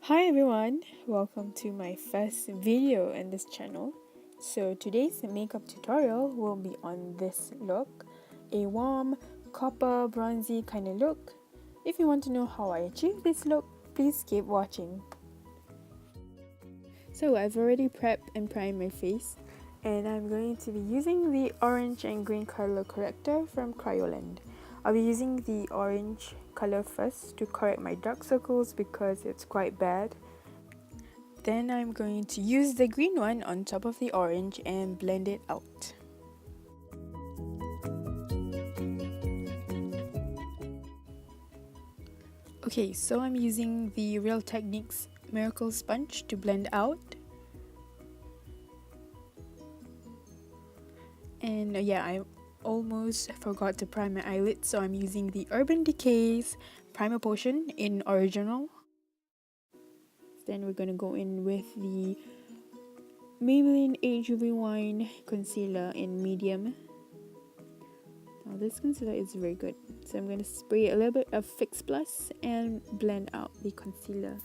Hi everyone, welcome to my first video in this channel. So today's makeup tutorial will be on this look, a warm copper bronzy kind of look. If you want to know how I achieved this look, please keep watching. So I've already prepped and primed my face, and I'm going to be using the orange and green color corrector from Kryolan. I'll be using the orange color first to correct my dark circles because it's quite bad. Then I'm going to use the green one on top of the orange and blend it out. Okay, so I'm using the Real Techniques Miracle Sponge to blend out. And yeah, I almost forgot to prime my eyelids, so I'm using the Urban Decay's Primer Potion in Original. Then we're gonna go in with the Maybelline Age Rewind Concealer in Medium. Now this concealer is very good, so I'm gonna spray a little bit of Fix Plus and blend out the concealer.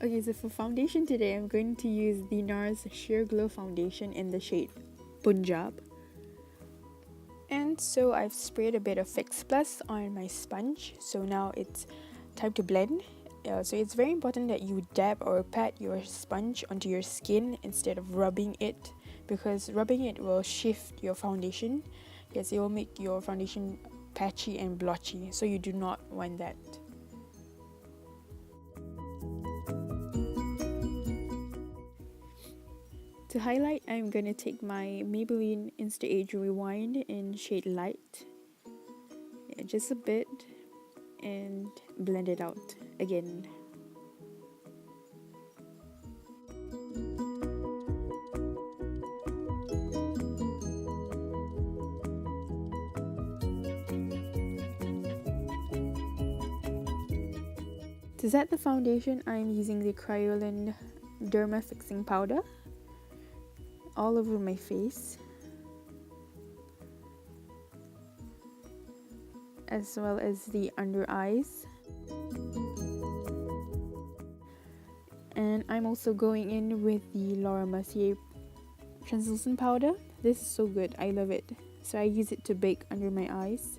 Okay, so for foundation today, I'm going to use the Nars Sheer Glow Foundation in the shade Punjab. And so I've sprayed a bit of Fix Plus on my sponge, so now it's time to blend. So it's very important that you dab or pat your sponge onto your skin instead of rubbing it, because rubbing it will shift your foundation. Yes, it will make your foundation patchy and blotchy, so you do not want that. To highlight, I'm going to take my Maybelline Insta Age Rewind in shade Light. Yeah, just a bit, and blend it out again. To set the foundation, I'm using the Kryolan Derma Fixing Powder all over my face, as well as the under eyes. And I'm also going in with the Mercier translucent powder. This is so good, I love it. So I use it to bake under my eyes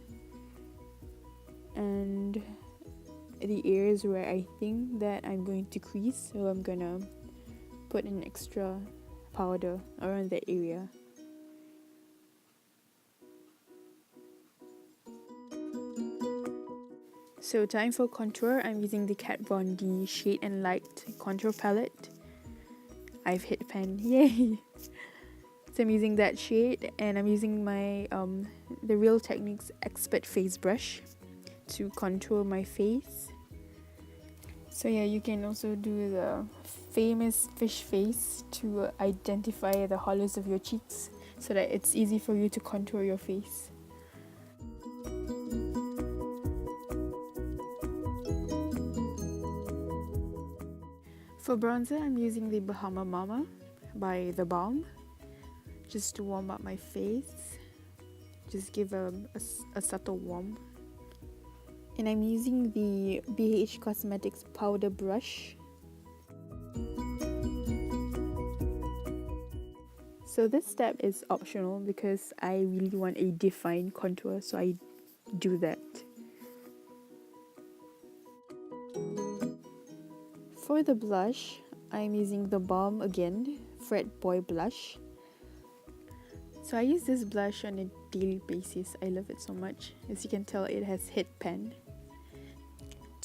and the areas where I think that I'm going to crease, so I'm gonna put an extra powder around that area. So time for contour. I'm using the Kat Von D Shade and Light contour palette. I've hit pen, yay! So I'm using that shade, and I'm using my the Real Techniques Expert Face Brush to contour my face. So yeah, you can also do the famous fish face to identify the hollows of your cheeks so that it's easy for you to contour your face. For bronzer, I'm using the Bahama Mama by The Balm, just to warm up my face, just give a subtle warm. And I'm using the BH Cosmetics powder brush. So this step is optional because I really want a defined contour, so I do that. For the blush, I'm using the Balm again, Frat Boy Blush. So I use this blush on a daily basis. I love it so much. As you can tell, it has hit pen.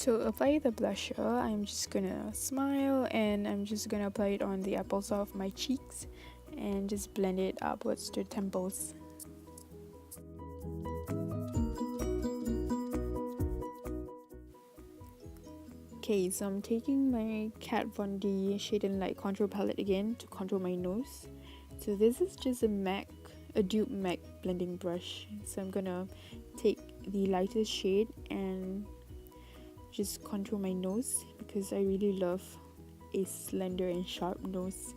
To apply the blusher, I'm just gonna smile and I'm just gonna apply it on the apples of my cheeks and just blend it upwards to the temples. Okay, so I'm taking my Kat Von D Shade and Light contour palette again to contour my nose. So this is just a dupe MAC blending brush. So I'm gonna take the lightest shade and just contour my nose because I really love a slender and sharp nose.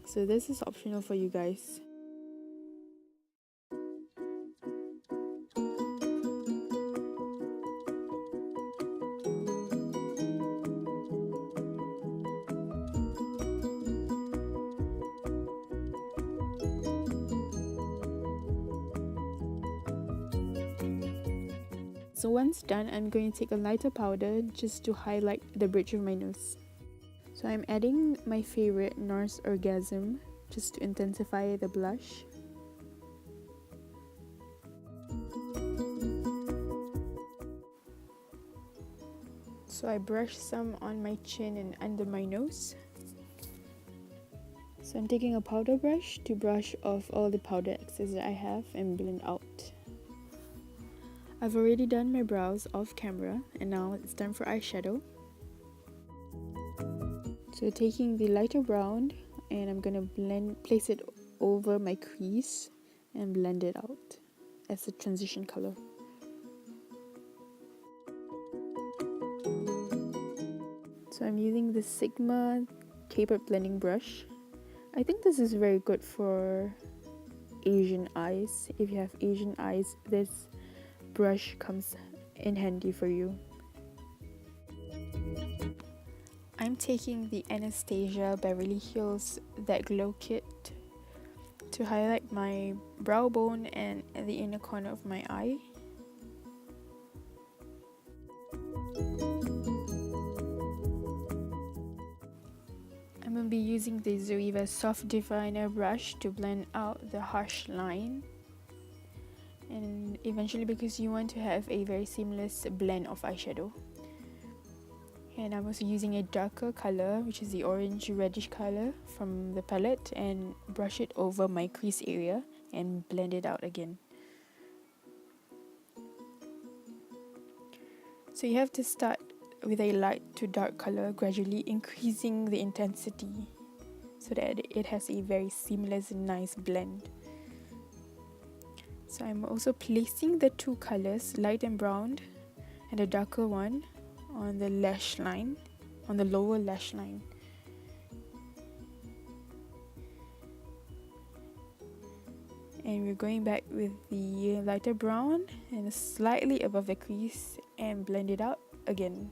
So this is optional for you guys. So once done, I'm going to take a lighter powder just to highlight the bridge of my nose. So I'm adding my favorite Nars Orgasm just to intensify the blush. So I brush some on my chin and under my nose. So I'm taking a powder brush to brush off all the powder excess that I have and blend out. I've already done my brows off camera and now it's time for eyeshadow. So taking the lighter brown and I'm gonna place it over my crease and blend it out as a transition color. So I'm using the Sigma tapered blending brush. I think this is very good for Asian eyes. If you have Asian eyes, this brush comes in handy for you. I'm taking the Anastasia Beverly Hills That Glow Kit to highlight my brow bone and the inner corner of my eye. I'm going to be using the Zoeva Soft Definer brush to blend out the harsh line. And eventually, because you want to have a very seamless blend of eyeshadow. And I'm also using a darker color, which is the orange reddish color from the palette, and brush it over my crease area and blend it out again. So you have to start with a light to dark color, gradually increasing the intensity so that it has a very seamless and nice blend. So I'm also placing the two colors, light and brown, and a darker one on the lash line, on the lower lash line. And we're going back with the lighter brown and slightly above the crease and blend it out again.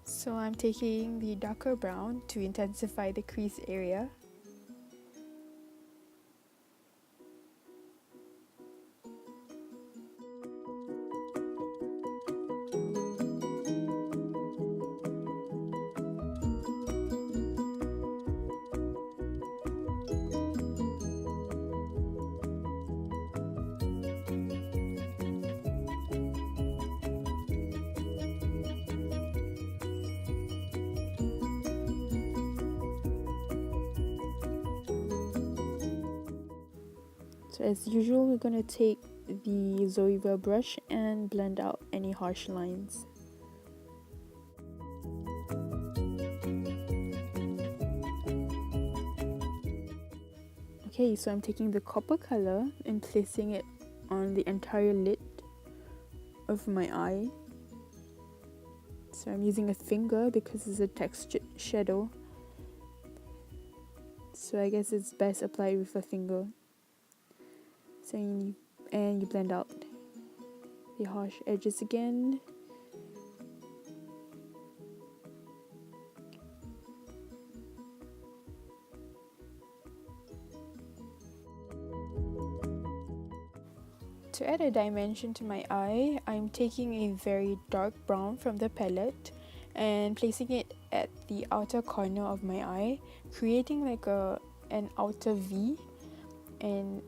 So I'm taking the darker brown to intensify the crease area. So as usual, we're going to take the Zoeva brush and blend out any harsh lines. Okay, so I'm taking the copper color and placing it on the entire lid of my eye. So I'm using a finger because it's a textured shadow. So I guess it's best applied with a finger. So you blend out the harsh edges again. To add a dimension to my eye, I'm taking a very dark brown from the palette and placing it at the outer corner of my eye, creating like an outer V, and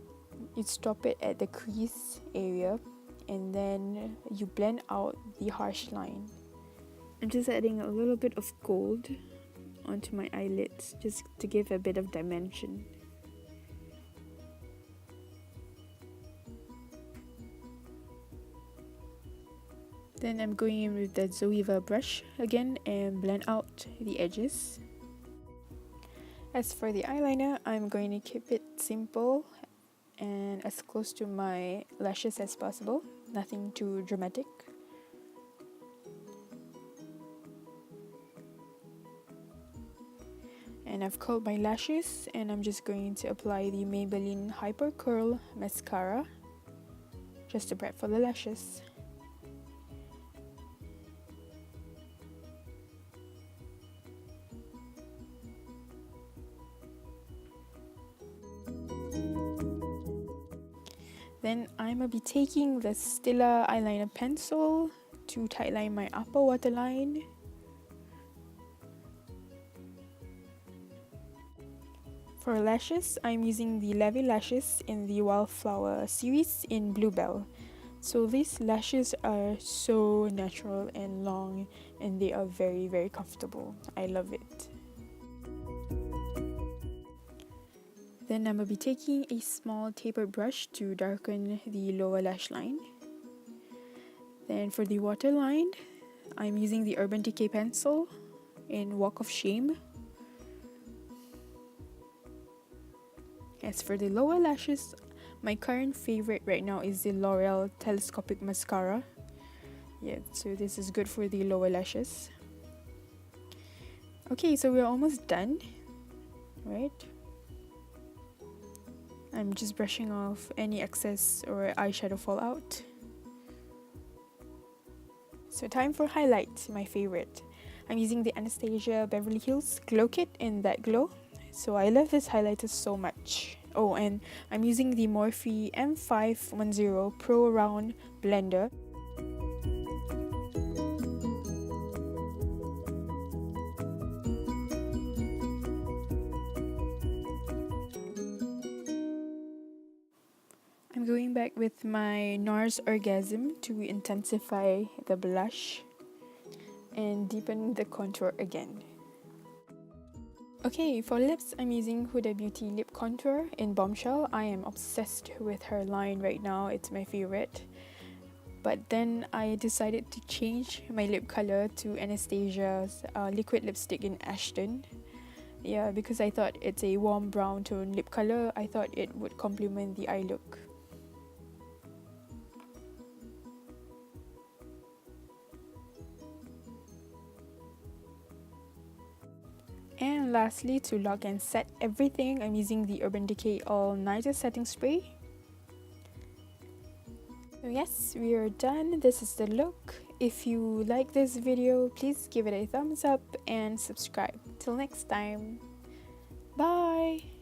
you stop it at the crease area and then you blend out the harsh line. I'm just adding a little bit of gold onto my eyelids just to give a bit of dimension. Then I'm going in with the Zoeva brush again and blend out the edges. As for the eyeliner, I'm going to keep it simple and as close to my lashes as possible, nothing too dramatic. And I've curled my lashes and I'm just going to apply the Maybelline Hyper Curl Mascara just to prep for the lashes. Then I'm gonna be taking the Stila eyeliner pencil to tightline my upper waterline. For lashes, I'm using the Levy lashes in the Wildflower series in Bluebell. So these lashes are so natural and long, and they are very, very comfortable. I love it. Then I'm going to be taking a small tapered brush to darken the lower lash line. Then for the waterline, I'm using the Urban Decay pencil in Walk of Shame. As for the lower lashes, my current favorite right now is the L'Oreal Telescopic Mascara. Yeah, so this is good for the lower lashes. Okay, so we're almost done, right? I'm just brushing off any excess or eyeshadow fallout. So time for highlight, my favorite. I'm using the Anastasia Beverly Hills Glow Kit in That Glow. So I love this highlighter so much. Oh, and I'm using the Morphe M510 Pro Round Blender. I'm going back with my Nars Orgasm to intensify the blush and deepen the contour again. Okay, for lips, I'm using Huda Beauty Lip Contour in Bombshell. I am obsessed with her line right now. It's my favorite. But then I decided to change my lip color to Anastasia's liquid lipstick in Ashton. Yeah, because I thought it's a warm brown tone lip color. I thought it would complement the eye look. And lastly, to lock and set everything, I'm using the Urban Decay All Nighter Setting Spray. So yes, we are done. This is the look. If you like this video, please give it a thumbs up and subscribe. Till next time, bye!